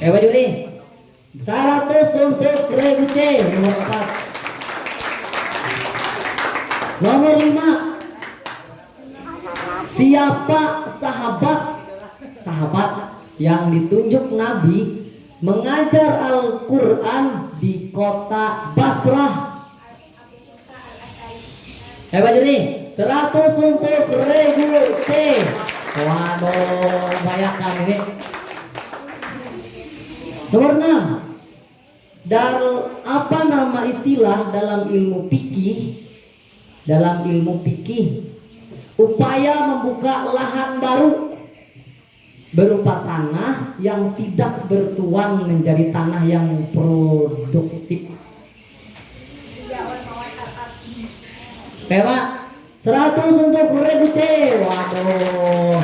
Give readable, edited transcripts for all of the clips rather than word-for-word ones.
Baju nih 100 untuk regu C nomor 4. Nomor 5, siapa sahabat yang ditunjuk Nabi mengajar Al-Quran di kota Basrah? Baju nih 100 untuk regu C. Waduh, bayangkan ini. Nomor 6, apa nama istilah dalam ilmu fikih? Dalam ilmu fikih, upaya membuka lahan baru berupa tanah yang tidak bertuan menjadi tanah yang produktif. Pak, 100 untuk regu C. Waduh,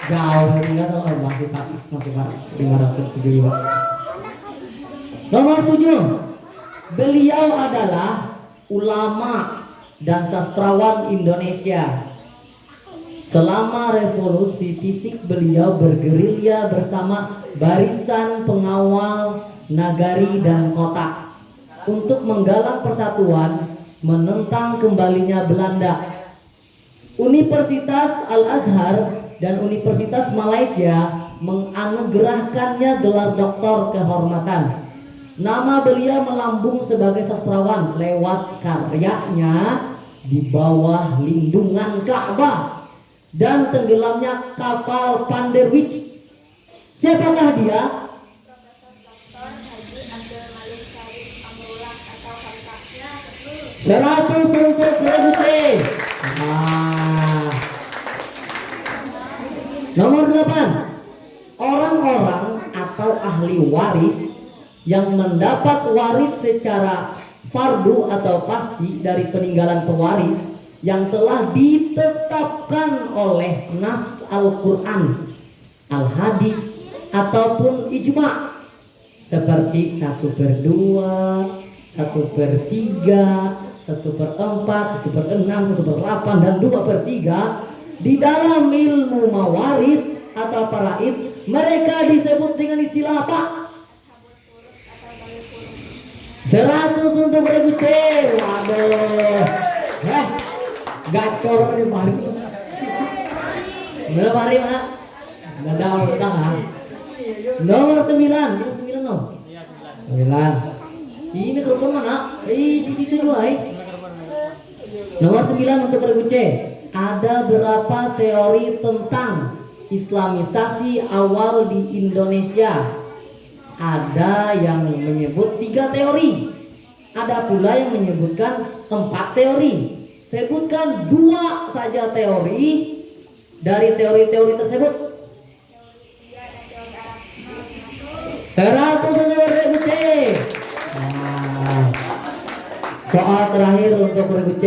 jauh tinggal masih Pak 575. Nomor 7, beliau adalah ulama dan sastrawan Indonesia. Selama revolusi fisik beliau bergerilya bersama barisan pengawal nagari dan kota untuk menggalang persatuan menentang kembalinya Belanda. Universitas Al-Azhar dan Universitas Malaysia menganugerahkannya gelar doktor kehormatan. Nama beliau melambung sebagai sastrawan lewat karyanya Di Bawah Lindungan Ka'bah dan Tenggelamnya Kapal Panderwich. Siapakah dia? 100 untuk regu C. Nomor 8, orang-orang atau ahli waris yang mendapat waris secara fardu atau pasti dari peninggalan pewaris yang telah ditetapkan oleh nas Al-Quran, Al-Hadis ataupun ijma, seperti 1/2, 1/3, 1/4, 1/6, 1/8 dan 2/3. Di dalam ilmu mawaris atau faraid, mereka disebut dengan istilah apa? 100 untuk regu C. Waduh, gacor nih Pak. Berapa hari mana? Nggak tahu kita nggak. Nomor 9, itu 9 no? 9. Ini mikrofon mana? Di situ dulu Nomor 9 untuk regu C. Ada berapa teori tentang Islamisasi awal di Indonesia? Ada yang menyebut 3 teori, ada pula yang menyebutkan 4 teori. Sebutkan 2 saja teori dari teori-teori tersebut. 100 untuk regu C. Soal terakhir untuk regu C.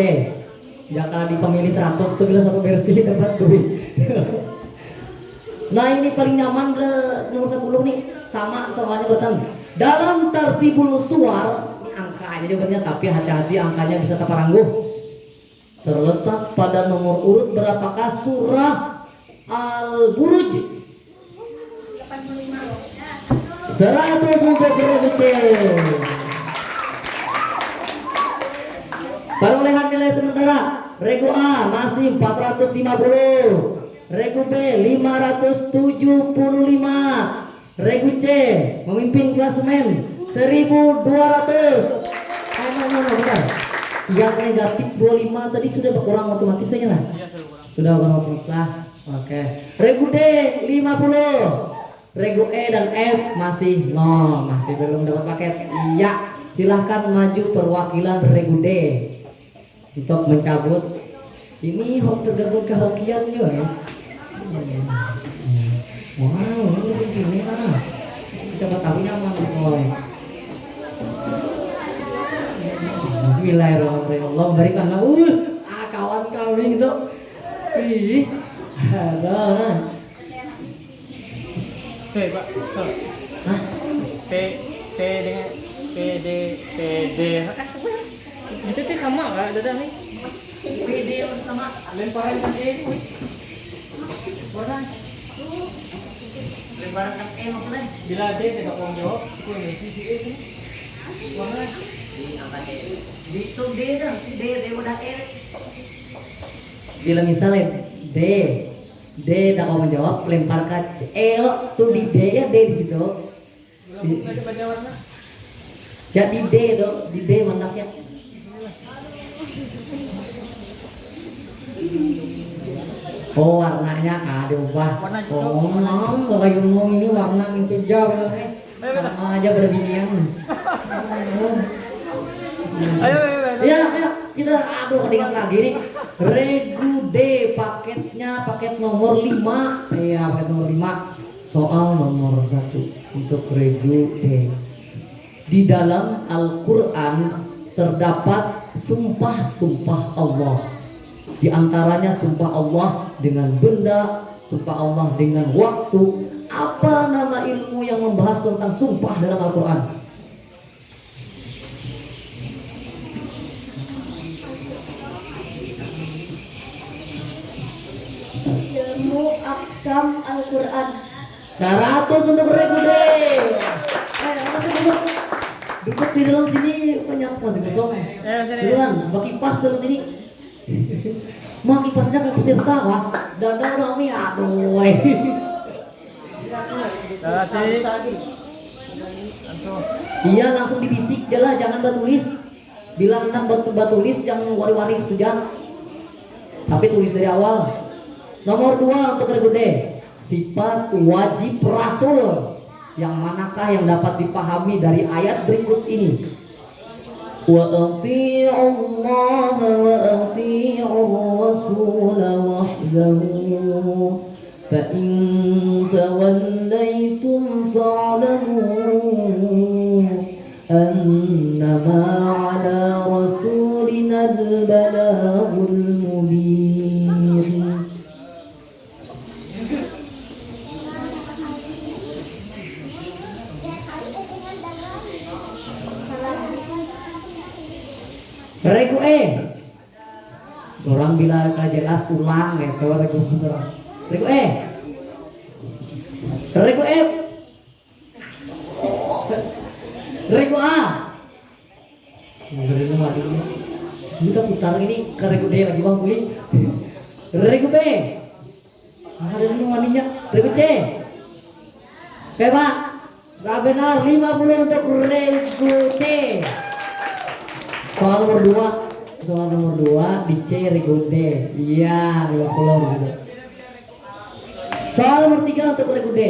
Jika di pemilih 100 itu bila satu versi dapat duit. Nah ini paling nyaman nomor 10 nih, sama soalnya bertanya dalam tartibul suwar, ini angka aja jawabannya, tapi hati-hati angkanya bisa terperangguh. Terletak pada nomor urut berapakah surah Al-Buruj? 85. 100 untuk regu C. Perolehan nilai sementara regu A masih 450, regu B 575, regu C memimpin klasemen 1200. Bentar. Yang negatif 25 tadi sudah berkurang otomatis aja lah. Sudah berkurang otomatis lah. Oke. Regu D 50, regu E dan F masih 0, masih belum dapat paket. Iya, silahkan maju perwakilan regu D untuk mencabut. Ini tergabung ke hokian juga ya. Wow, ini di sini mana? Siapa tahu nyaman soalnya. Bismillahirrahmanirrahim. Allah berikanlah kawan kami itu. Ih, ada. Pak. Hah? P dengan PD. Itu tuh sama nggak? Ada nih. PD sama lemparan PD. Warna. Lebaran E maksudnya? Bila D tidak mau jawab, itu yang si E itu. Warna Di angka D. Itu D dah, si D udah E. Bila misalnya D tak mau menjawab, lempar ke E lo, tuh di D ya D di situ. Ada baca warna. Ya di D tuh, di D mandaknya. Oh warnanya diubah. Warna gitu. Oh kalau yang ngomong ini warna itu jauh sama aja berbinian. Ayo. Ya, kita kedengar lagi nih. Regu D paketnya paket nomor 5. Iya, paket nomor 5. Soal nomor 1 untuk regu D. Di dalam Al-Qur'an terdapat sumpah-sumpah Allah. Di antaranya sumpah Allah dengan benda, sumpah Allah dengan waktu. Apa nama ilmu yang membahas tentang sumpah dalam Al-Qur'an? Ilmu aksam Al-Quran. 100 untuk regu D. Masuk. Duduk di dalam sini banyak masih kosong. Duluan, bagi kipas dalam sini. Mak kipasnya kayak peserta wah. Dadang rame aduh. Iya langsung dibisik aja lah, jangan batulis. Bilang hendak batulis jangan waris tuh jangan. Tapi tulis dari awal. Nomor 2 untuk regu D. Sifat wajib rasul. Yang manakah yang dapat dipahami dari ayat berikut ini? Wa ati'u Allah wa ati'u Rasul wahdahu fa in tawallaytum fa'lamu annama 'ala rasulina al-balaghul mubin. Regu E. Orang bila jelas ulang gitu regu masalah. Regu E. Regu F. Regu A. Kita putar ini ke regu D lagi bang Kuli. Regu B. Ada ini maninya. Regu C. Pak. Gak benar 50 untuk regu C. Soal nomor 2 di C regu D. Iya, 50 gitu. Soal nomor 3 untuk regu D.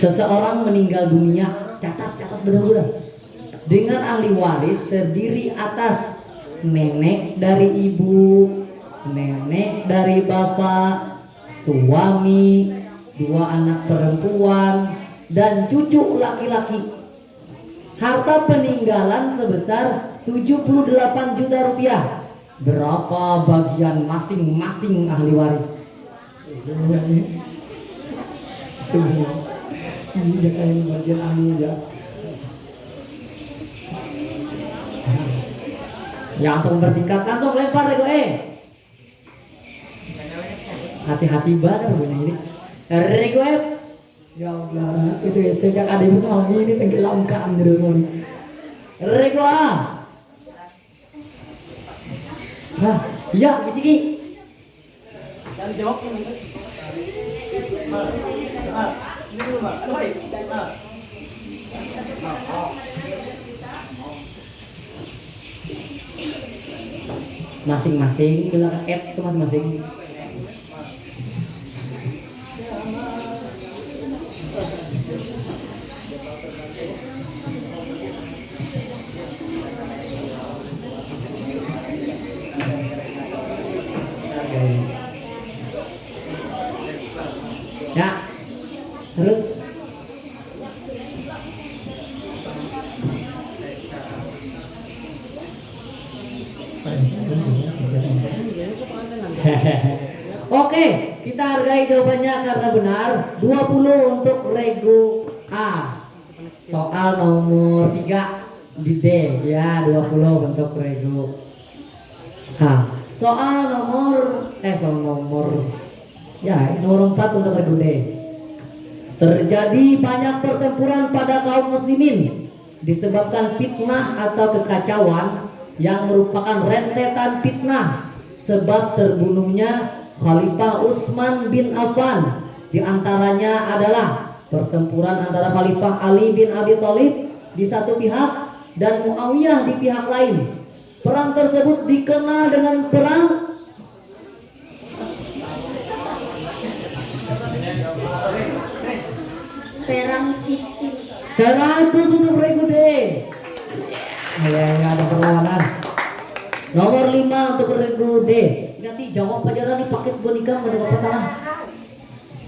Seseorang meninggal dunia, catat benar-benar. Dengan ahli waris terdiri atas nenek dari ibu, nenek dari bapak, suami, 2 anak perempuan, dan cucu laki-laki. Harta peninggalan sebesar 78 juta rupiah. Berapa bagian masing-masing ahli waris? Semua. Ini jangan bagian ahli ya. Ya untuk mempersingkat langsung lempar regu E. Hati-hati banget ini. Regu F. Ya Allah, itu yang ada bersama ini tenggelamkan terus ini. Regu A. Nah, iya bisiki. Dan jawab ini Mas. Ini dulu Mbak. Masing-masing bilang F itu masing-masing. Ya, terus oke, kita hargai jawabannya karena benar. 20 untuk regu A. Soal nomor 3 di D ya, 20 untuk regu A. Soal nomor Ya, nomor 4 untuk regu D. Terjadi banyak pertempuran pada kaum muslimin disebabkan fitnah atau kekacauan yang merupakan rentetan fitnah sebab terbunuhnya Khalifah Utsman bin Affan. Di antaranya adalah pertempuran antara Khalifah Ali bin Abi Thalib di satu pihak dan Muawiyah di pihak lain. Perang tersebut dikenal dengan perang Siffin. 100 untuk regu D. Ya, ada perlawanan. Nomor 5 untuk regu D. Nanti jawab aja lah di paket boneka, ada apa salah?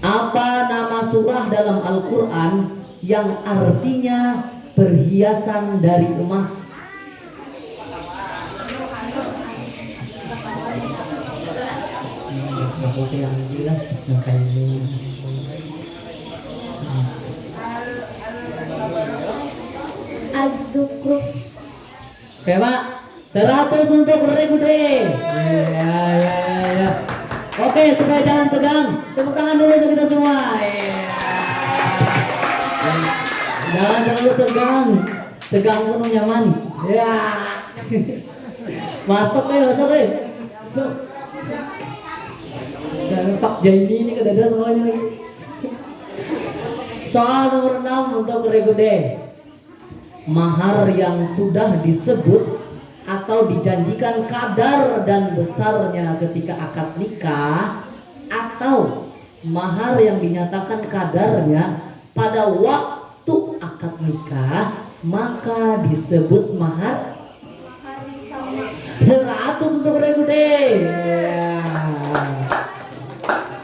Apa nama surah dalam Al-Quran yang artinya perhiasan dari emas? Aku bilang gila, Az-Zukhruf. Oke Pak, 100 untuk regu D. Ya. Oke, supaya jangan tegang, tepuk tangan dulu untuk kita semua. Jangan terlalu tegang pun nyaman. Ya. Masuk. Masuk. Dan Pak Jaini ini kedada semuanya lagi. Soal nomor 6 untuk regu D. Mahar yang sudah disebut atau dijanjikan kadar dan besarnya ketika akad nikah, atau mahar yang dinyatakan kadarnya pada waktu akad nikah, maka disebut mahar 100 untuk regu D.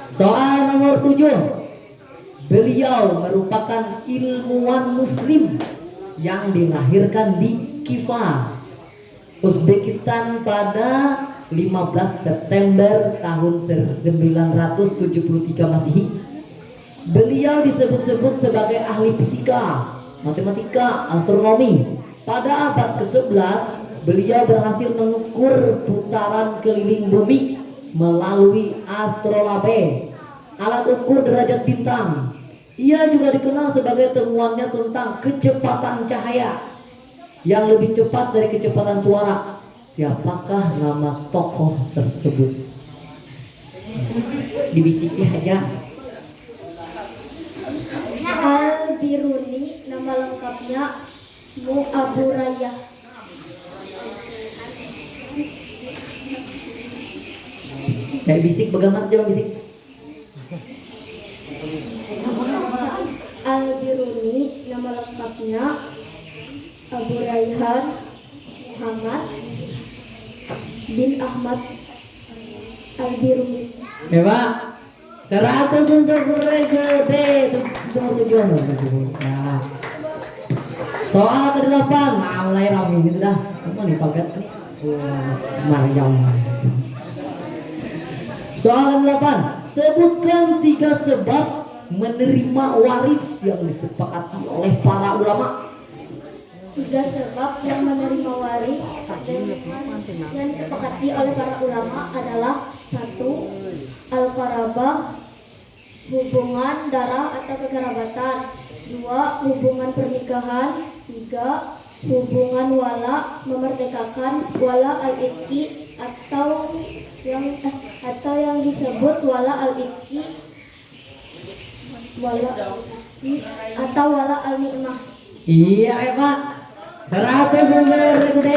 Soal nomor 7. Beliau merupakan ilmuwan muslim yang dilahirkan di Khiva, Uzbekistan pada 15 September tahun 1973 Masehi. Beliau disebut-sebut sebagai ahli fisika, matematika, astronomi. Pada abad ke-11, beliau berhasil mengukur putaran keliling bumi melalui astrolabe, alat ukur derajat bintang. Ia juga dikenal sebagai temuannya tentang kecepatan cahaya yang lebih cepat dari kecepatan suara. Siapakah nama tokoh tersebut? Dibisiki aja. Al-Biruni, nama lengkapnya Abu Rayyah. Kayak bisik, pegang jangan bisik. Al-Biruni, nama lengkapnya Abu Rayhan Muhammad bin Ahmad Al-Biruni. Ya Pak, 100 untuk regu D. Nomor 7. Nah, soal ke-8. Nah, mulai ramai ini sudah. Kamu nih paket nih. Maryam. Soal ke-8. Sebutkan 3 sebab menerima waris yang disepakati oleh para ulama. 3 sebab yang menerima waris yang disepakati oleh para ulama adalah: 1. Al-qarabah, hubungan darah atau kekerabatan. 2. Hubungan pernikahan. 3. Hubungan wala, memerdekakan. Wala al-itqi atau yang disebut wala al-itqi atau wala al-ni'mah. Iya ya Pak, 100 untuk regu D.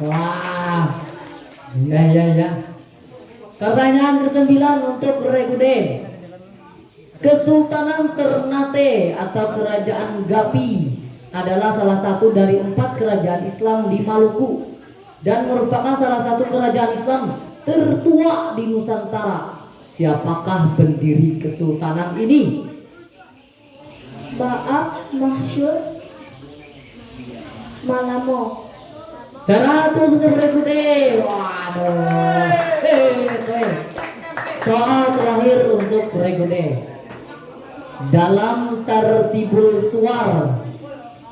Wah, ya. Pertanyaan ke-9 untuk regu D. Kesultanan Ternate atau Kerajaan Gapi adalah salah satu dari 4 kerajaan Islam di Maluku dan merupakan salah satu kerajaan Islam tertua di Nusantara. Siapakah pendiri kesultanan ini? Ba'ab Mahsyur Malamo. 100 untuk regu D. Waduh. Soal terakhir untuk regu D. Dalam tartibul suar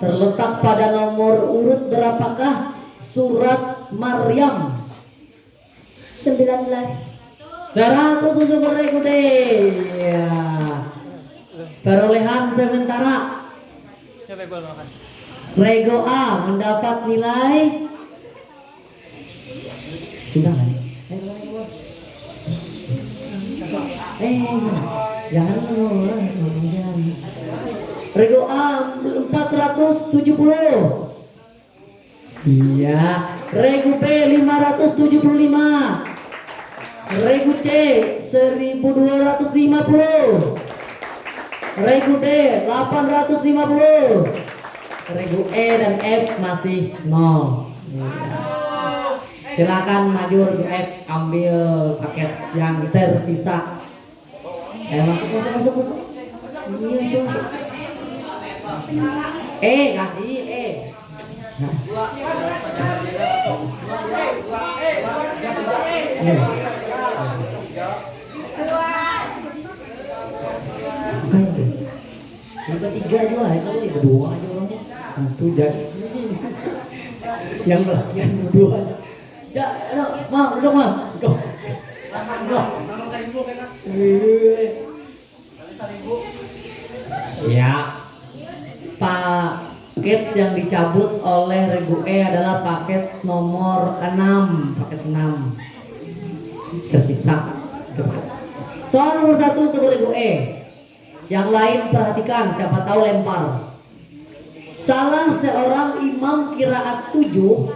terletak pada nomor urut berapakah surat Maryam? 19. 100 untuk Regu D. Ya. Perolehan sementara Siapa yang gol makan? Rego A mendapat nilai sudah kan? Jangan Rego A 470. Iya. Regu B 575. Regu C 1250. Regu D 850. Regu E dan F masih 0. Silakan maju Regu F, ambil paket yang tersisa. Masuk. Iya, masuk. Kasih E. Kita 3 juga ya, kalau itu 2 aja orangnya. Itu jadi yang bagian 2 aja. Duduk. Ya, paket yang dicabut oleh Regu E adalah paket nomor 6, paket 6. Tersisa. Soal nomor 1 untuk Regu E. Yang lain perhatikan, siapa tahu lempar. Salah seorang imam qiraat 7.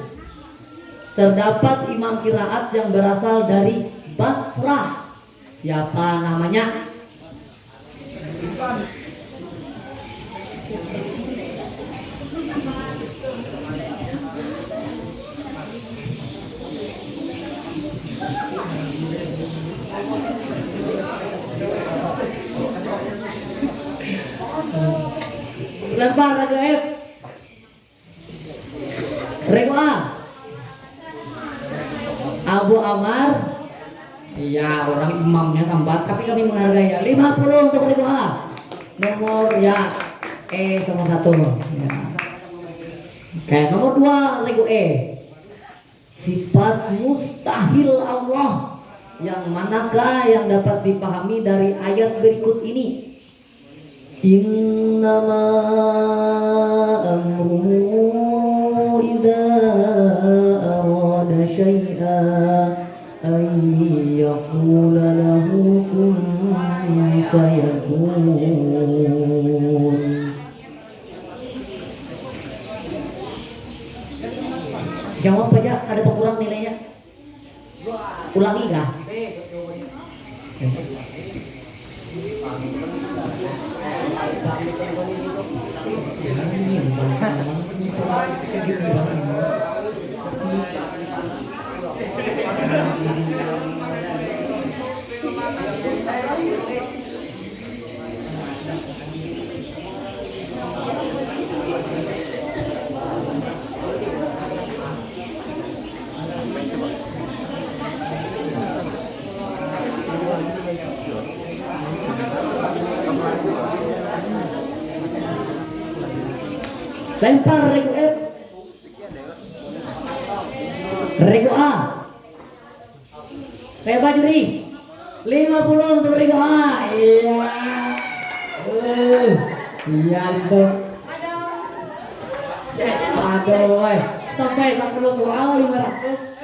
Terdapat imam qiraat yang berasal dari Basrah. Siapa namanya? Lempar Regu F. Regu A Abu Amar. Iya, orang imamnya sambat, tapi kami menghargai ya. 50 untuk Regu A. Nomor ya E nomor 1 ya. Oke, nomor 2 Regu E. Sifat mustahil Allah. Yang manakah yang dapat dipahami dari ayat berikut ini? Innama amruhu idza arada syai'an ay yaqula lahu kun fayakun. Jawab aja, ada kurang nilainya. Ulangi kah? Lempar Regu F. Regu A. Kayak baju nih. 50 untuk Regu A. Iya. Iya itu. Aduh, sampai soal 500.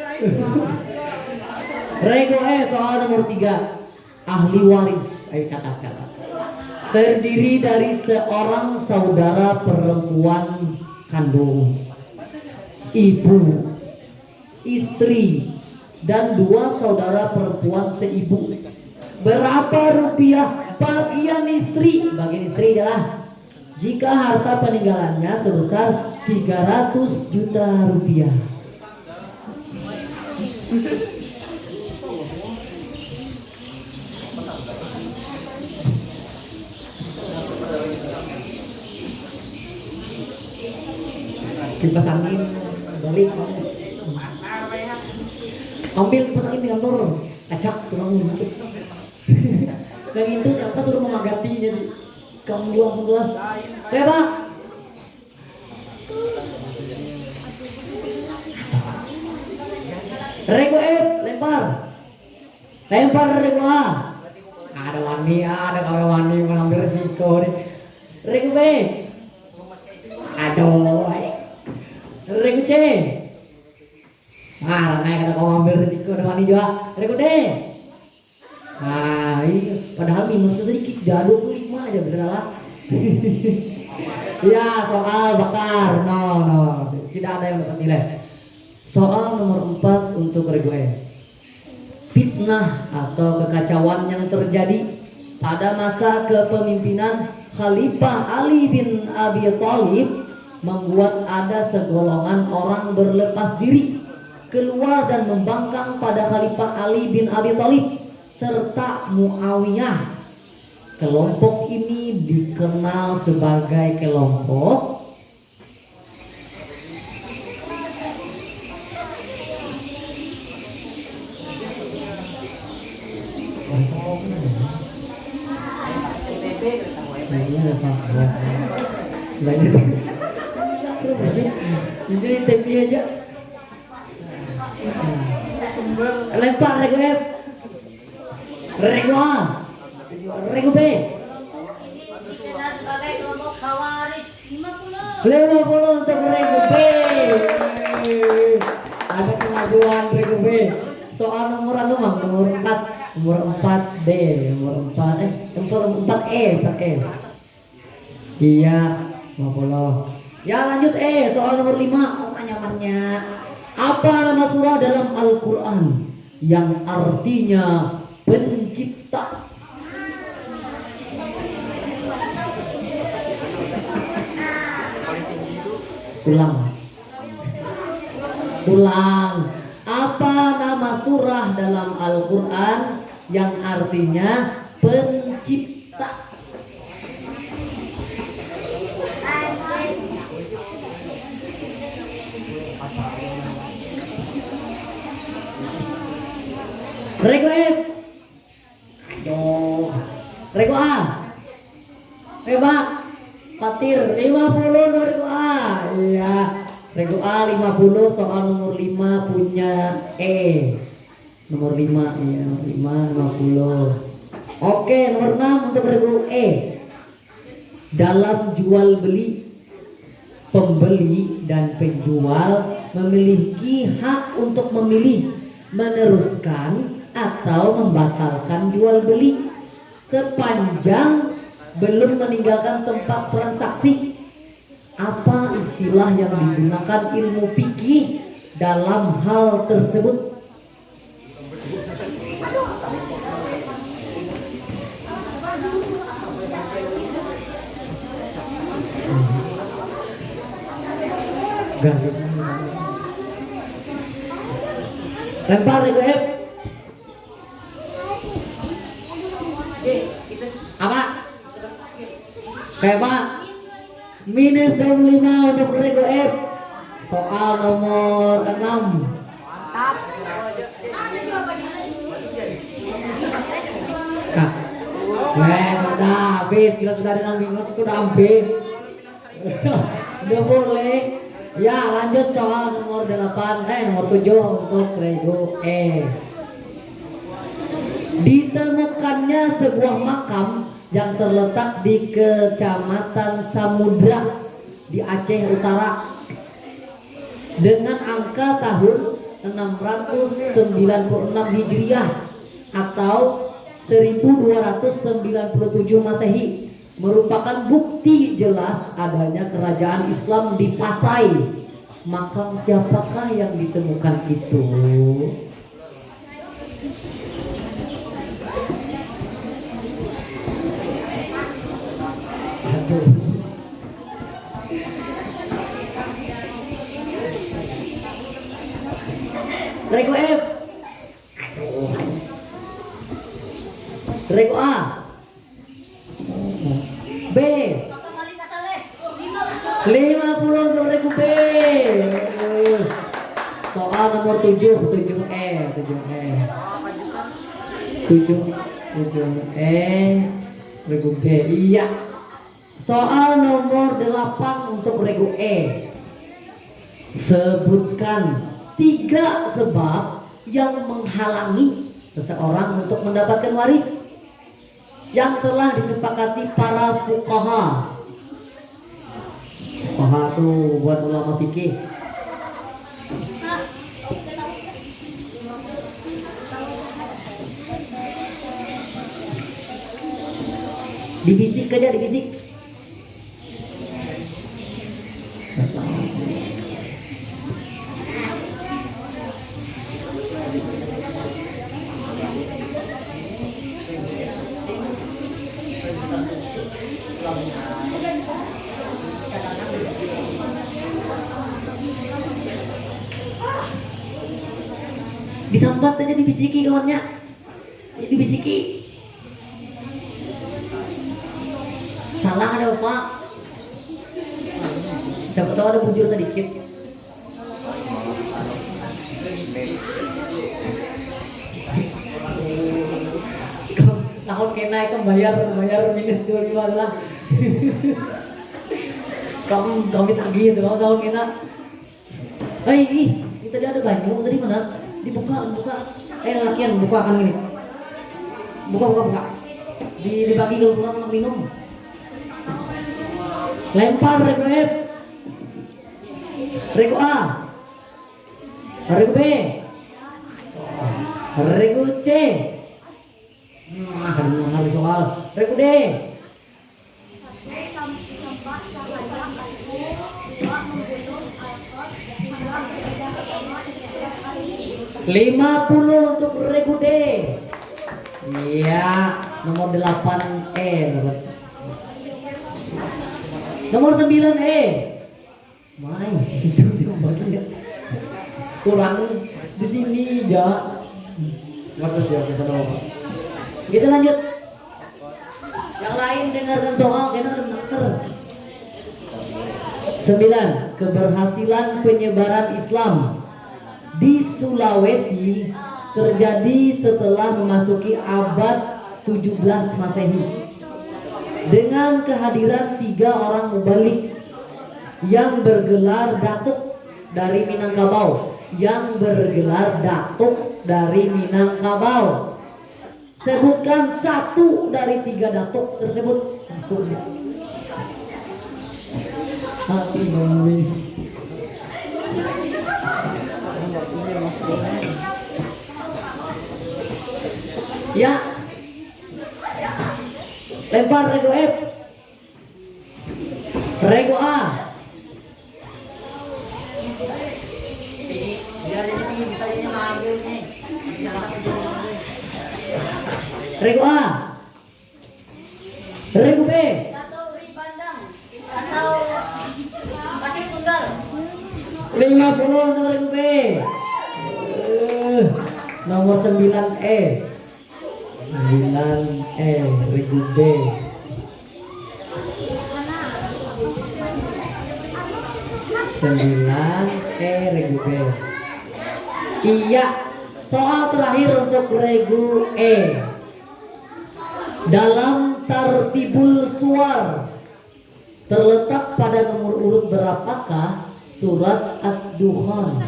Regu E soal nomor 3. Ahli waris. Ayo catat. Terdiri dari seorang saudara perempuan kandung, ibu, istri, dan 2 saudara perempuan seibu. Berapa rupiah bagian istri? Bagian istri adalah jika harta peninggalannya sebesar 300 juta rupiah. Kipas angin balik, ambil kipas angin di kantor, acak suruh ngusik. Dan itu siapa suruh memagati jadi kamu 18. Oke Pak. Regu F, lempar. Lempar regu A. Ada kawan wani mengambil resiko nih. Regu B. Aduh. Regu C. Naik kata kau ambil resiko ada wani juga. Regu D. Iya. Padahal minusnya sedikit, dah 25 aja bersalah. Ya, soal bakar. No. Tidak ada yang dapat nilai. Soal nomor 4 untuk regu E. Fitnah atau kekacauan yang terjadi pada masa kepemimpinan Khalifah Ali bin Abi Thalib membuat ada segolongan orang berlepas diri keluar dan membangkang pada Khalifah Ali bin Abi Thalib serta Muawiyah. Kelompok ini dikenal sebagai kelompok ini TV aja. Lempar regu F. Regu A. Regu B. 50 untuk regu B. Ada kemajuan regu B. Soal nomor nomor 4. Nomor 4D. Nomor 4E. Iya, 50. Ya lanjut soal nomor 5. Nyamannya. Apa nama surah dalam Al-Quran yang artinya pencipta? Ulang. Apa nama surah dalam Al-Quran yang artinya pencipta? Regu F. Aduh. Regu A. Pak Fatir 50 regu A. Iya. Regu A 50 soal nomor 5 punya E. Nomor 5 ya, nomor 5 50. Oke, nomor 6 untuk regu E. Dalam jual beli, pembeli dan penjual memiliki hak untuk memilih, meneruskan atau membatalkan jual beli sepanjang belum meninggalkan tempat transaksi. Apa istilah yang digunakan ilmu fikih dalam hal tersebut? Lempar regu F. Apa? Kayak Pak minus 25 untuk regu F. Soal nomor 6. Mantap. Sudah habis, kita sudah dengan minus sudah habis. Udah boleh. Ya lanjut soal nomor 8 nomor 7 untuk regu E. Ditemukannya sebuah makam yang terletak di Kecamatan Samudra di Aceh Utara dengan angka tahun 696 Hijriah atau 1297 Masehi, merupakan bukti jelas adanya kerajaan Islam di Pasai. Makam siapakah yang ditemukan itu? Regu F. Regu A. B. 50 untuk regu B. Soal nomor 7 7E 7E regu B. Iya. Soal nomor 8 untuk regu E. Sebutkan 3 sebab yang menghalangi seseorang untuk mendapatkan waris yang telah disepakati para fuqaha. Fuqaha itu buat ulama fikih. Dibisik aja, dibisik. Disambat aja, dibisiki kawannya. Dibisiki. Salah ada apa? Siapa tahu ada bujur sedikit. Tahun kena ikan bayar minus 25 lah. Kami tagih itu tahun kena. Ini tadi ada banyak tadi mana? Dibuka. Lakian buka kan gini. Buka. Dibagi ke orang untuk minum. Lempar rego F, rego A, rego B, rego C. Hari soal rego D. $50 untuk rego D. Iya, nomor 8E. Nomor 9E. Main situ dibagi. Kurang di sini aja. Bagus dia ke sana. Kita lanjut. Yang lain dengarkan soal, kita ada marker. 9. Keberhasilan penyebaran Islam di Sulawesi terjadi setelah memasuki abad 17 Masehi. Dengan kehadiran 3 orang mubalik yang bergelar datuk dari Minangkabau. Sebutkan 1 dari 3 datuk tersebut. 1. Ya. Lempar rego F, rego A. Rego A, rego B. Atau 50 untuk rego B. Nomor 9E. 9E regu B. Regu B. Iya. Soal terakhir untuk regu E. Dalam tartibul suar terletak pada nomor urut berapakah surat Ad-Dukhan?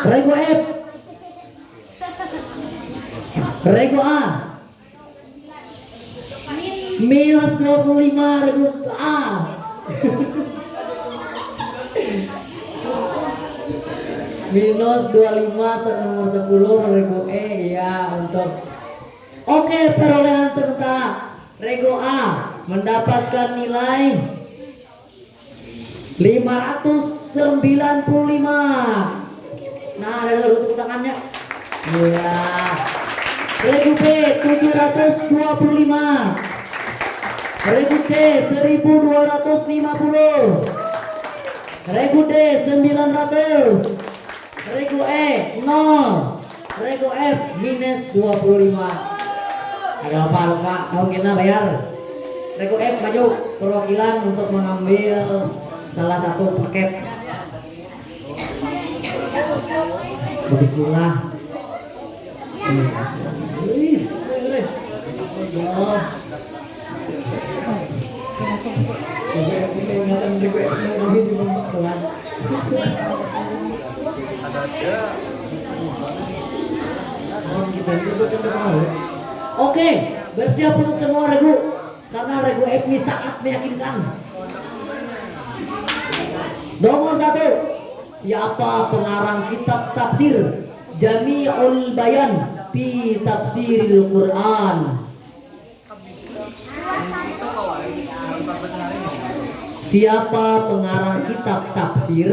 Rego F, rego A, minus 25 rego A. Minus 25 nomor 10 rego E ya untuk. Oke, perolehan sementara rego A mendapatkan nilai 595. Nah, ada tepuk tangannya. Iya. Regu B 725. Regu C 1250. Regu D 900. Regu E 0. Regu F minus 25. Ada apa lupa? Kamu kena bayar. Regu F maju perwakilan untuk mengambil salah satu paket. Bismillah. Ingatan rego F lagi di pelan. Oke, bersiap untuk semua regu karena regu F ini sangat meyakinkan. Nomor 1, siapa pengarang kitab tafsir Jami'ul Bayan fi Tafsiril Quran? Siapa pengarang kitab tafsir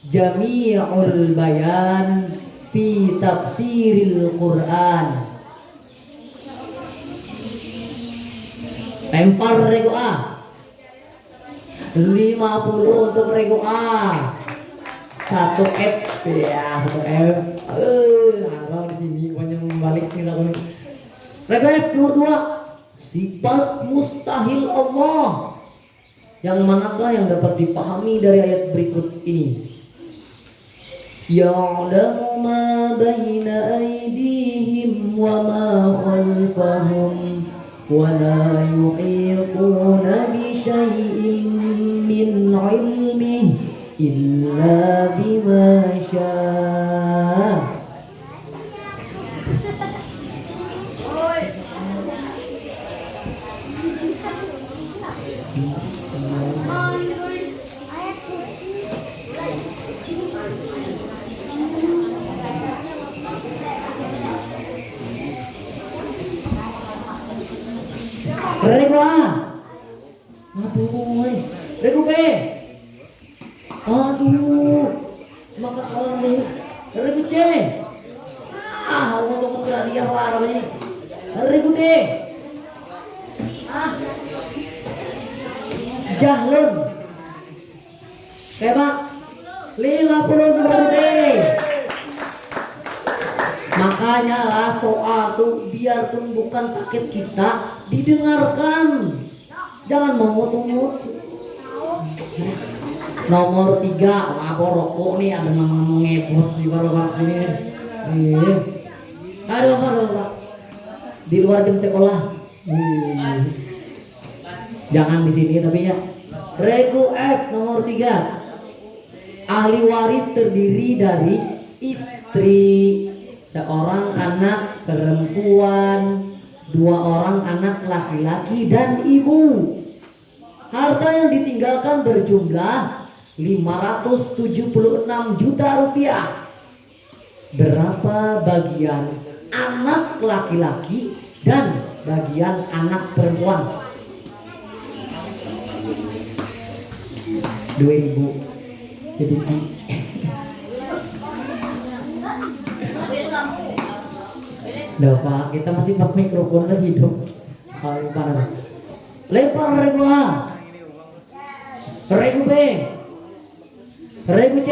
Jami'ul Bayan fi Tafsiril Quran? Lempar regu A. 50 untuk regu A. 1 F ya, 1 F. Harap di sini banyak membalik nih lagu. Regu F nomor 2. Sifat mustahil Allah. Yang manakah yang dapat dipahami dari ayat berikut ini? Ya'lamu ma baina aydihim wa ma khalfahum wa la yuhiquna bi syai'in min 'ilmihi illa bima syaa. Regu A. Aduh. Regu B. Aduh. Maka soal nih. Regu C. Untuk dia warna ini. Regu D. Jahlun. Oke Pak. 50 untuk regu D. Makanya lah soal tuh biarpun bukan paket kita didengarkan, jangan mengut-ngut. Nomor 3, mabok rokok nih, ada ngomong ngepos di baru sini. Aduh Pak, di luar jam sekolah. Jangan di sini tapi ya. Regu F nomor 3. Ahli waris terdiri dari istri, seorang anak perempuan, 2 orang anak laki-laki dan ibu. Harta yang ditinggalkan berjumlah 576 juta rupiah. Berapa bagian anak laki-laki dan bagian anak perempuan? 2000. Jadi Duh Pak, kita masih pakai mikrofon kan hidup. Kalau panas. Lempar regu A. Regu B. Regu C.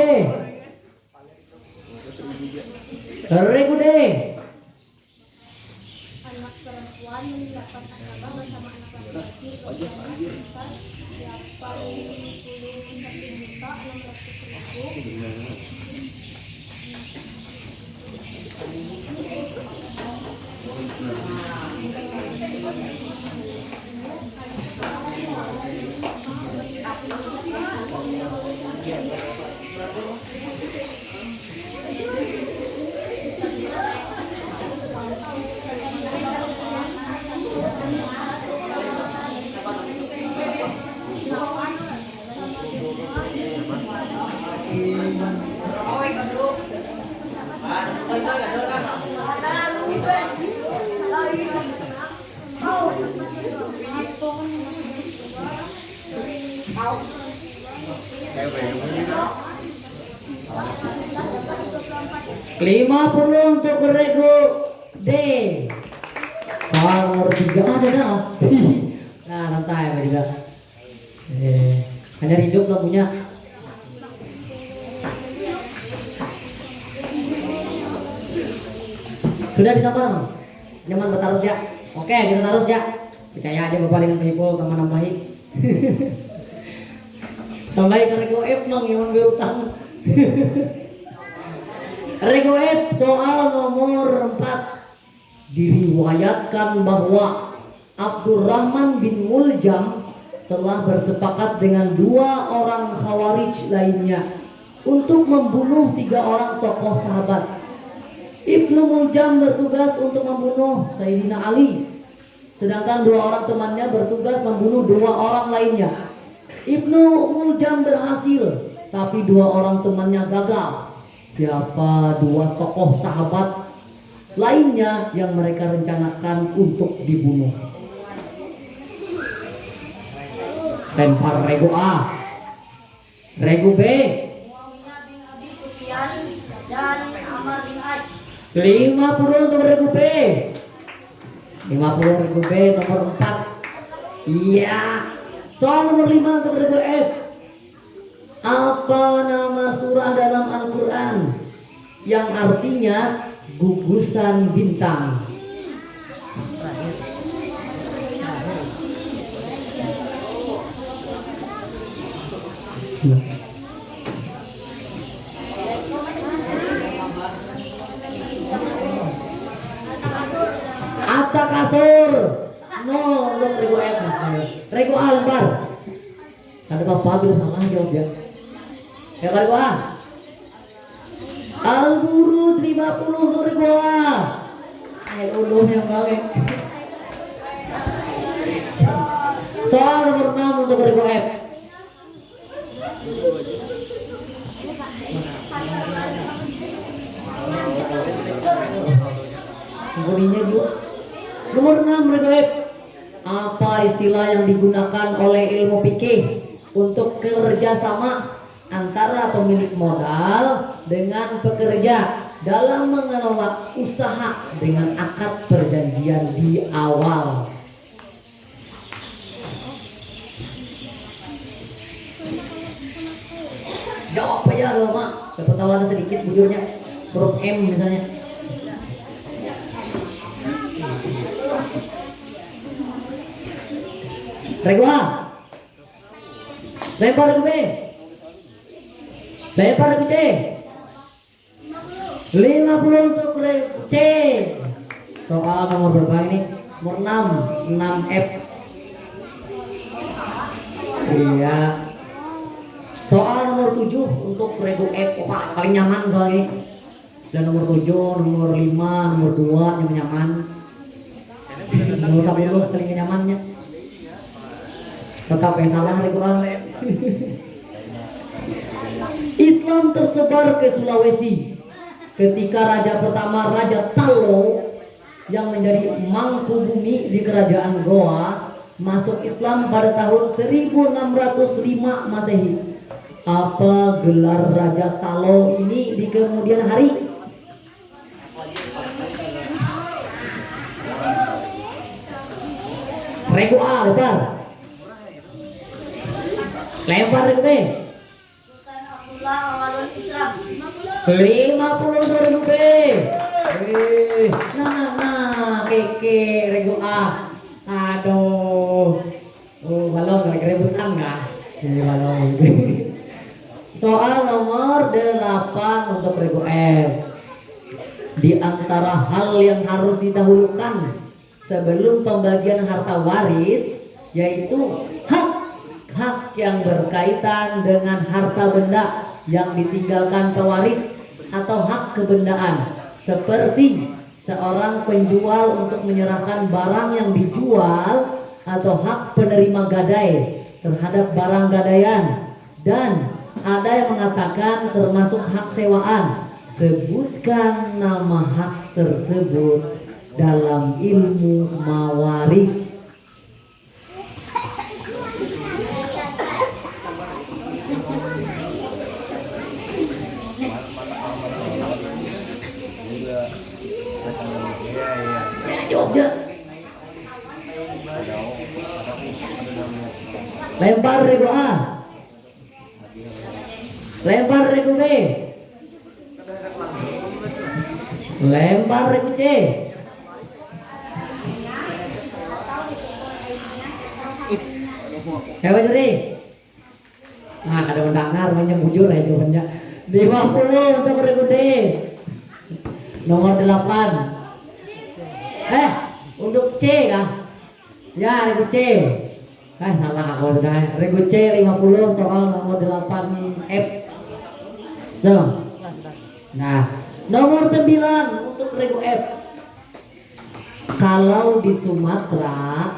Regu D. Anak perempuan mendapat nasabah bersama anak laki-laki sebesar 50 untuk regu D. Soal nomor 3 ada dah. Nah, santai Pak juga. Hanya hidup lah punya. Sudah ditambah nyaman bertarus ya. Oke, kita taruh ya. Percaya aja Bapak dengan paypal teman baik. Tambahin ke regu F mang yang berutang. Regu F soal nomor 4. Diriwayatkan bahwa Abdurrahman bin Muljam telah bersepakat dengan 2 orang Khawarij lainnya untuk membunuh 3 orang tokoh sahabat. Ibnu Muljam bertugas untuk membunuh Sayyidina Ali, sedangkan 2 orang temannya bertugas membunuh 2 orang lainnya. Ibnu Muljam berhasil, tapi 2 orang temannya gagal. Siapa 2 tokoh sahabat lainnya yang mereka rencanakan untuk dibunuh? Lempar rego A, rego B. Muawiyah bin Abi Sufyan dan Amr bin As. 50 untuk regu B. 50 regu B nomor 4. Iya. Soal nomor 5 untuk regu F. Apa nama surah dalam Al-Quran yang artinya gugusan bintang? Atta kasur. No untuk regu F. Regu A lempar. Ada bapak bila salah jawab ya. Lempar regu A. Al-Buruz 50 untuk regu A. Ayo yang balik. Soal nomor 6 untuk regu F. Bunyinya juga. Nomor 6 regu F. Apa istilah yang digunakan oleh ilmu fikih untuk kerjasama antara pemilik modal dengan pekerja dalam mengelola usaha dengan akad perjanjian di awal? Jawab aja loh Mak, siapa tahu ada sedikit bujurnya. Huruf M misalnya. Regu A. Lempar regu B. Lempar regu C. 50 untuk regu C. Soal nomor berapa ini? Nomor 6, 6F. Iya. Soal nomor 7 untuk regu F. Pak paling nyaman soal ini. Dan nomor 7, nomor 5, nomor 2 nyaman. Nomor 10 paling nyamannya. Tetap yang salah regu A. Islam tersebar ke Sulawesi ketika raja pertama, Raja Talo yang menjadi mangku bumi di kerajaan Goa masuk Islam pada tahun 1605 Masehi. Apa gelar Raja Talo ini di kemudian hari? Regu A lempar. Lempar regu B. Sultan Abdullah awalul Islam. 50 untuk regu B. Nah, keke regu A. Aduh. Balong lagi rebutan nggak? Ini balong. Soal nomor 8 untuk regu F. Di antara hal yang harus didahulukan sebelum pembagian harta waris yaitu hak yang berkaitan dengan harta benda yang ditinggalkan pewaris atau hak kebendaan, seperti seorang penjual untuk menyerahkan barang yang dijual atau hak penerima gadai terhadap barang gadaian, dan ada yang mengatakan termasuk hak sewaan. Sebutkan nama hak tersebut dalam ilmu mawaris. Jawabnya. Lempar regu A. Lempar regu B. Lempar regu C. Hebat juri. Nah, ada mendengar banyak bujur ya jawabannya. 50 untuk regu D. Nomor 8. Untuk C kah? Ya, regu C. Salah aku udah. Regu C 50 soal nomor 8F. Tuh. Nah, nomor 9 untuk regu F. Kalau di Sumatera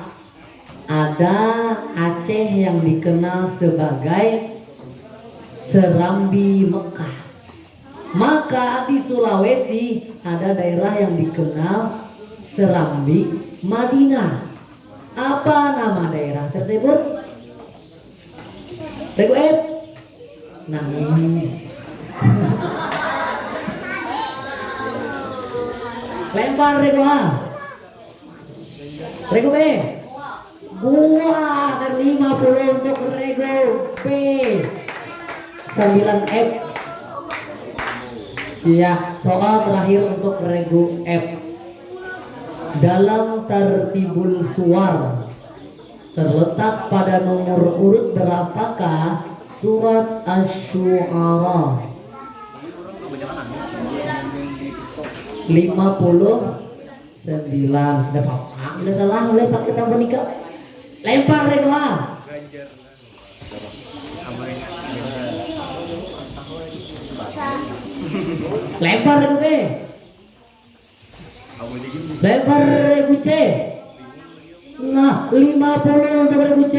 ada Aceh yang dikenal sebagai Serambi Mekah. Maka di Sulawesi ada daerah yang dikenal Serambi Madinah. Apa nama daerah tersebut? Regu F. Nangis. Lempar regu A. Regu B. Gua 50 untuk regu B. 9F. Iya, soal terakhir untuk regu F. Dalam tartibul suwar terletak pada nomor urut berapakah surat Asy-Syu'ara? 59. Udah salah, mulai pakai tambah nikah. Lempar regu A. Lempar regu B. Lempar regu C. Nah, 50 untuk regu C.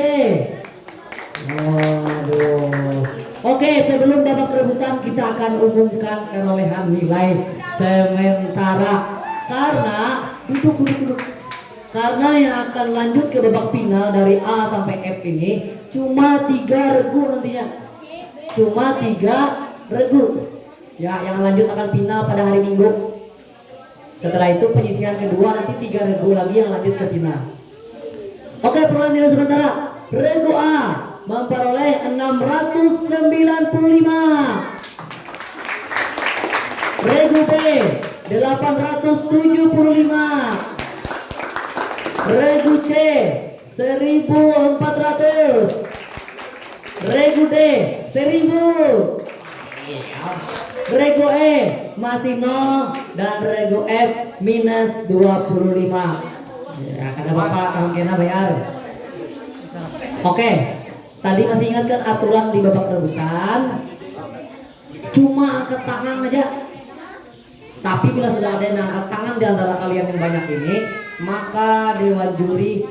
Waduh. Oke, sebelum babak rebutan kita akan umumkan perolehan nilai sementara. Karena duduk. Karena yang akan lanjut ke babak final dari A sampai F ini cuma 3 regu nantinya. Cuma 3 regu. Ya, yang lanjut akan final pada hari Minggu. Setelah itu penyisihan kedua nanti 3 regu lagi yang lanjut ke final. Oke, perolehan nilai sementara. Regu A memperoleh 695. Regu B 875. Regu C 1400. Regu D 1000. Regu E masih 0 dan regu F minus 25. Ya, karena Bapak tahun kena bayar. Oke, tadi masih ingatkan aturan di babak rebutan. Cuma angkat tangan aja. Tapi bila sudah ada yang angkat tangan di antara kalian yang banyak ini, maka dewan juri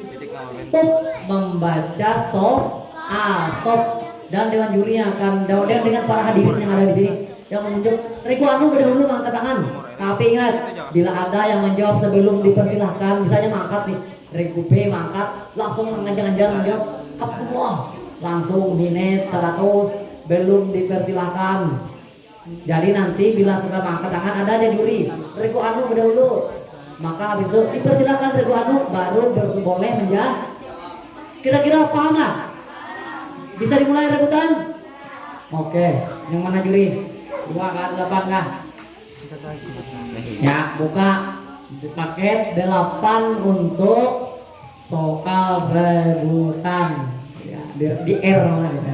stop membaca soal, stop, dan dewan juri yang akan dengan para hadirin yang ada di sini yang menunjuk. Regu Anu belum angkat tangan. Tapi ingat, bila ada yang menjawab sebelum dipersilahkan, misalnya mangkat nih, regu B mangkat, langsung mengajar-ajar menjawab Allah, langsung minus 100, belum dipersilahkan. Jadi nanti bila sudah mangkat tangan ada aja juri, regu Anu berdahulu, maka habis itu dipersilahkan regu Anu baru boleh menjawab. Kira-kira paham nggak? Bisa dimulai rebutan? Oke, yang mana juri? 2 kan 8 nggak? Ya, buka paket 8 untuk soal rebutan. Ya, di R mana gitu.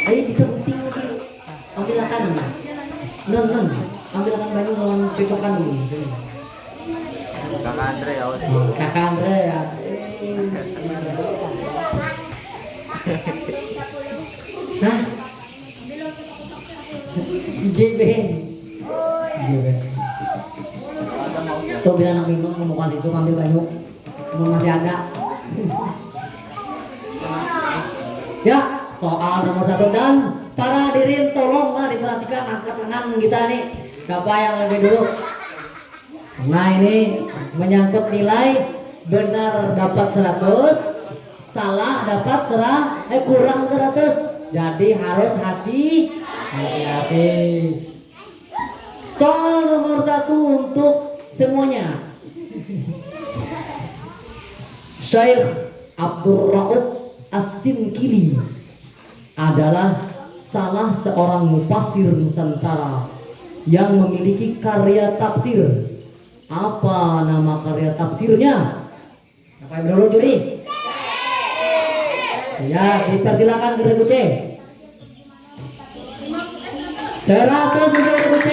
Ayo disebutin lagi. Ambil akan nih. Non. Ambil akan banyu lawan cocokan dulu. Kakak Andre ya. Kakak Andre ya. Hah? JB. Tuh bila anak minum mau kasih itu ambil banyu. Masih ada. Ya, soal nomor 1 dan para hadirin tolonglah diperhatikan angkat tangan kita nih. Siapa yang lebih dulu? Nah, ini menyangkut nilai benar dapat 100, salah dapat kurang 100. Jadi harus hati-hati. Soal nomor 1 untuk semuanya. Syekh Abdul Rauf As-Sinkili adalah salah seorang mufassir Nusantara yang memiliki karya tafsir. Apa nama karya tafsirnya? Siapa yang dulu juri? Ya, dipersilakan ke regu C. 100 untuk regu C.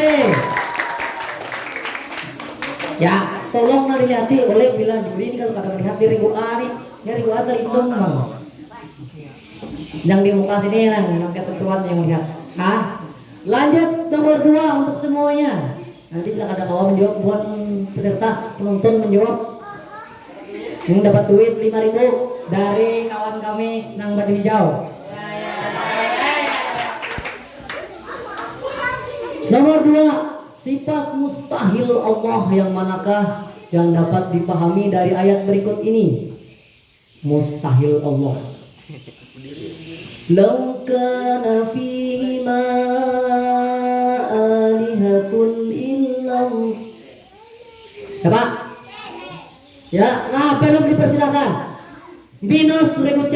Ya, tolong dilihat oleh bilang juri ini kalau kadang melihat di regu A nih, ya regu A terlindung bang. Yang di muka sini yang ketentuan yang lihat. Lanjut nomor 2 untuk semuanya. Nanti bila ada kawan menjawab buat peserta penonton menjawab yang dapat duit 5.000 dari kawan kami nang baju hijau. Nomor 2, sifat mustahil Allah yang manakah yang dapat dipahami dari ayat berikut ini? Mustahil Allah. Lau kana fihi ma alihatun illallah. Siapa? Ya, nah belum dipersilakan. Minus regu C.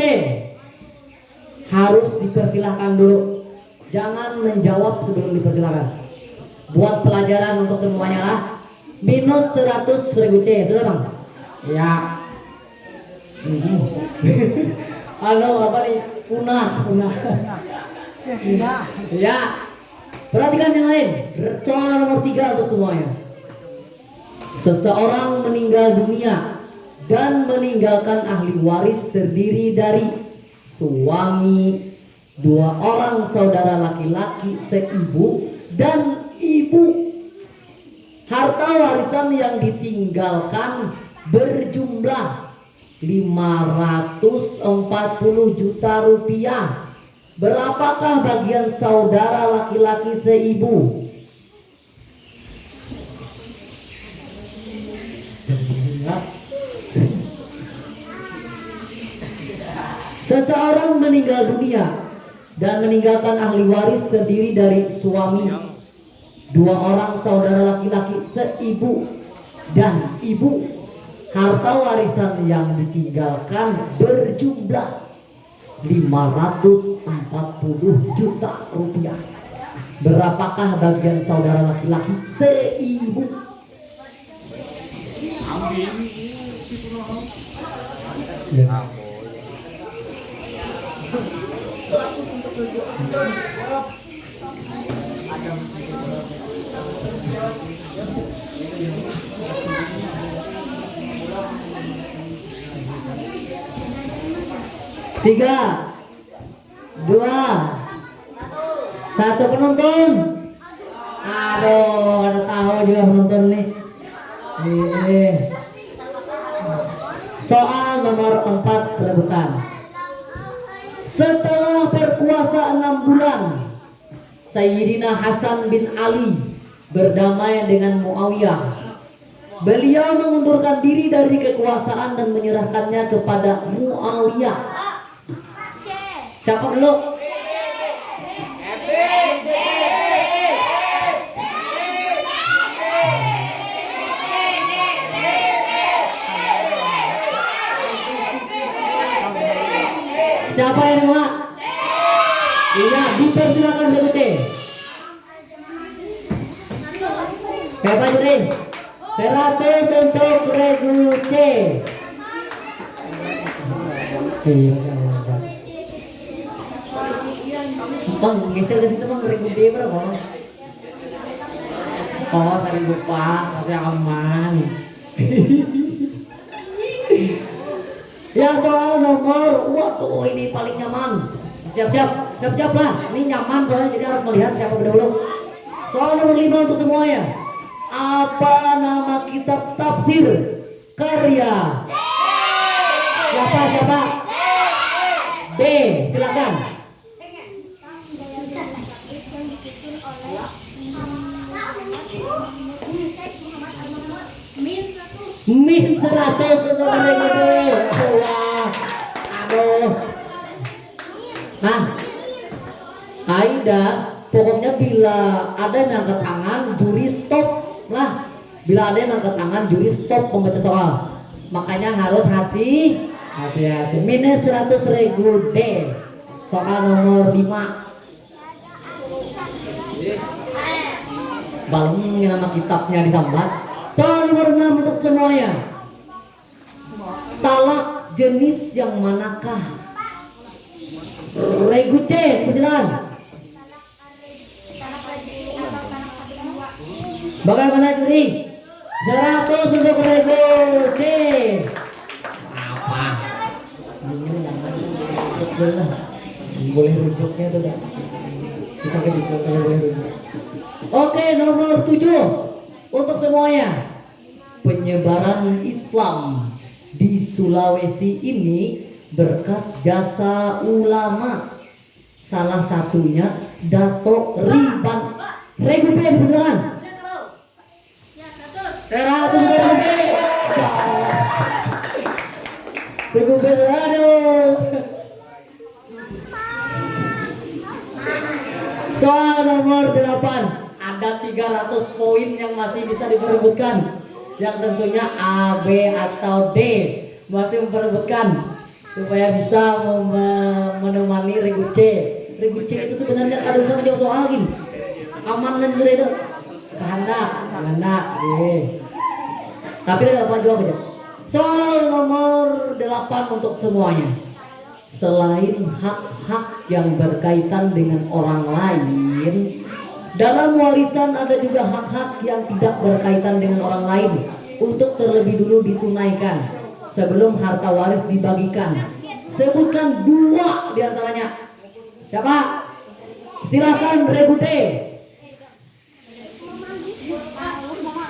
Harus dipersilahkan dulu. Jangan menjawab sebelum dipersilakan. Buat pelajaran untuk semuanya lah. Minus 100 regu C. Sudah bang? Ya. Halo apa nih? Punah. Ya. Perhatikan yang lain. Soal nomor 3 untuk semuanya. Seseorang meninggal dunia dan meninggalkan ahli waris terdiri dari suami, 2 orang saudara laki-laki seibu dan ibu. Harta warisan yang ditinggalkan berjumlah 540 juta rupiah. Berapakah bagian saudara laki-laki seibu? Seseorang meninggal dunia dan meninggalkan ahli waris terdiri dari suami, 2 orang saudara laki-laki seibu dan ibu. Harta warisan yang ditinggalkan berjumlah 540 juta rupiah. Berapakah bagian saudara laki-laki seibu? Tiga, 2, 1 penonton. Aduh, ada tahu juga penonton nih. Soal nomor 4 perebutan. Setelah berkuasa 6 bulan, Sayyidina Hasan bin Ali berdamai dengan Muawiyah. Beliau mengundurkan diri dari kekuasaan dan menyerahkannya kepada Muawiyah. Siapa dulu? Siapa yang menolak? Iya, dipersilakan Regu C. Berapa juri? 100 untuk Regu C. Bang, geser ke situ bang, Regu D berapa? Oh, saya lupa, masih aman. Ya soal nomor, waduh ini paling nyaman. Siap-siap lah. Ini nyaman soalnya jadi harus melihat siapa berdahulu. Soal nomor 5 untuk semuanya. Apa nama kitab tafsir karya? Siapa? B, silakan. Min 100 untuk Regu D. Aduh. Aida, pokoknya bila ada yang angkat tangan, juri stop lah. Bila ada yang angkat tangan, juri stop membaca soal. Makanya harus hati-hati. Minus 100 Regu D. Soal nomor 5. Balem nama kitabnya disambat. Soal nomor 6 untuk semuanya. Talak jenis yang manakah? Regu C, persilakan. Bagaimana juri? 100 untuk Rego D. Apa? Boleh rujuknya tuh kan? Bisa ke situ kalau boleh rujuk. Oke, nomor 7 untuk semuanya. Penyebaran Islam di Sulawesi ini berkat jasa ulama. Salah satunya Dato Riban. Regu B dipersilakan. Ya, 100. 100 Regu B. Regu B, aduh. Soal nomor 8, ada 300 poin yang masih bisa diperebutkan. Yang tentunya A, B, atau D masih memperebutkan supaya bisa menemani Regu C. Regu C itu sebenarnya kada usah menjawab soal gini. Aman aja sudah itu. Kehendak. Tapi ada apa jawab aja. Soal nomor 8 untuk semuanya. Selain hak-hak yang berkaitan dengan orang lain, dalam warisan ada juga hak-hak yang tidak berkaitan dengan orang lain untuk terlebih dulu ditunaikan sebelum harta waris dibagikan. Sebutkan 2 diantaranya. Siapa? Silakan Regu D.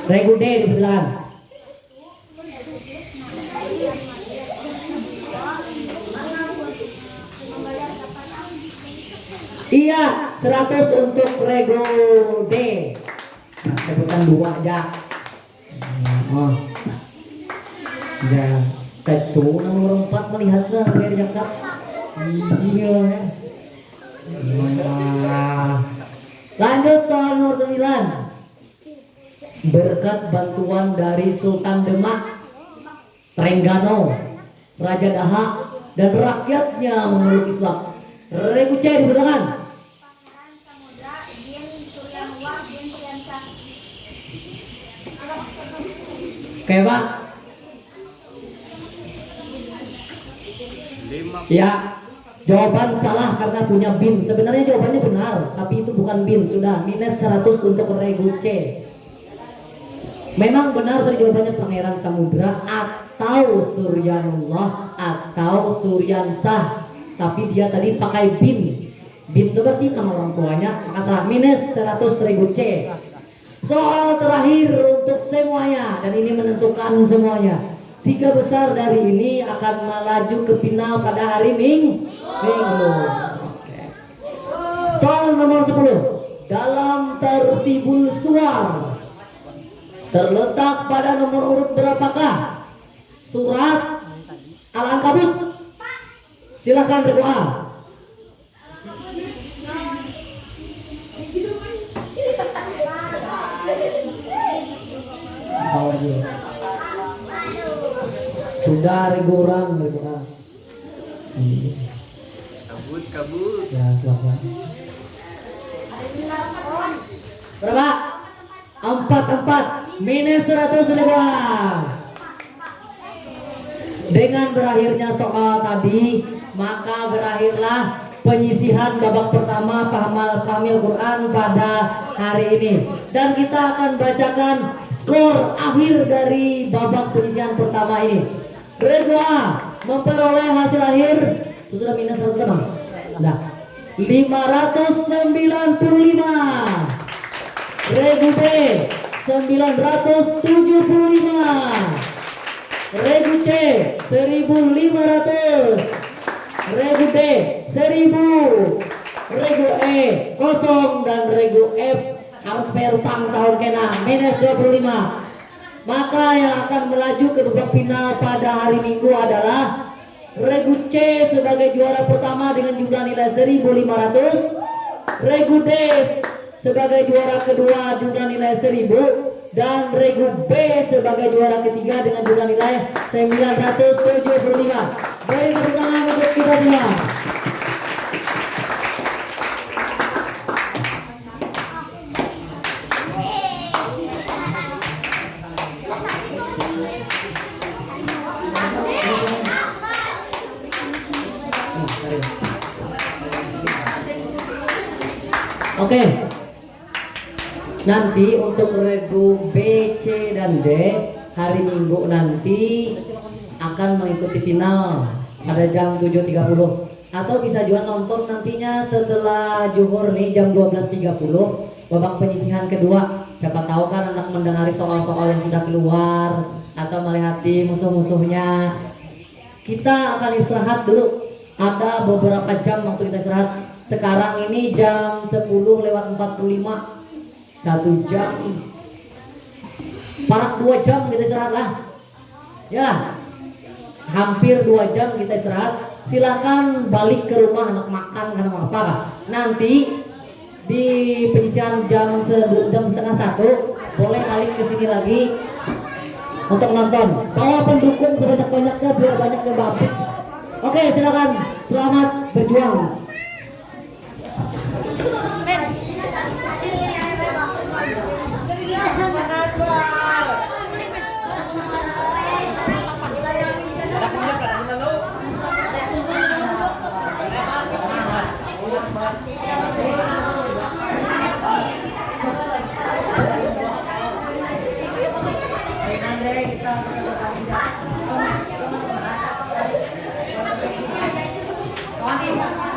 Regu D dipersilakan. Iya, 100 untuk Rego D. Nah, sebutkan 2 aja. Oh. Ya, itu nomor 4 melihatnya dari jangkap. Iya. Lanjut soal nomor 9. Berkat bantuan dari Sultan Demak, Trengganu, Raja Dahak, dan rakyatnya memeluk Islam. Regu C dipersilakan. Pangeran Samudra bin Suryanwah bin Suryansah. Oke, Pak. Ya, jawaban salah karena punya bin. Sebenarnya jawabannya benar, tapi itu bukan bin. Sudah minus 100 untuk Regu C. Memang benar tadi jawabannya Pangeran Samudra atau Suryanullah atau Suryansah. Tapi dia tadi pakai bin. Bin itu berarti nama orang tuanya. Maka salah, minus 100 Regu C. Soal terakhir untuk semuanya, dan ini menentukan semuanya. 3 besar dari ini akan melaju ke final pada hari Minggu. Oke. Soal nomor 10. Dalam tertibul suar terletak pada nomor urut berapakah surat Al-Ankabut? Silakan Regu A. Sudah Regu orang Regu A. Kabut. Ya, silakan. Berapa? 4 minus 100 Regu A. Dengan berakhirnya soal tadi, maka berakhirlah penyisihan babak pertama Pahmal Kamil Quran pada hari ini. Dan kita akan bacakan skor akhir dari babak penyisihan pertama ini. Regu A memperoleh hasil akhir itu sudah minus 100 sama. Nah, 595. Regu B 975. Regu C 1500. Regu D 1000. Regu E 0 dan Regu F harus bayar utang tahun kena minus 25. Maka yang akan melaju ke babak final pada hari Minggu adalah Regu C sebagai juara pertama dengan jumlah nilai 1500. Regu D sebagai juara kedua jumlah nilai 1000. Dan Regu B sebagai juara ketiga dengan jumlah nilai 975. Beri tepuk tangan untuk kita semua. Oke. Nanti untuk regu B, C, dan D hari Minggu nanti akan mengikuti final pada jam 7.30, atau bisa juga nonton nantinya setelah zuhur nih jam 12.30 babak penyisihan kedua. Siapa tahu kan anak mendengari soal-soal yang sudah keluar atau melihati musuh-musuhnya. Kita akan istirahat dulu, ada beberapa jam waktu kita istirahat. Sekarang ini jam 10:45, 1 jam, parak 2 jam kita istirahat lah ya, hampir 2 jam kita istirahat. Silakan balik ke rumah, anak makan karena mau apa. Nanti di penyisihan jam setengah 1 boleh balik ke sini lagi untuk nonton. Bawa pendukung sebanyak-banyaknya biar banyak yang bapik. Oke, silakan, selamat berjuang. Kita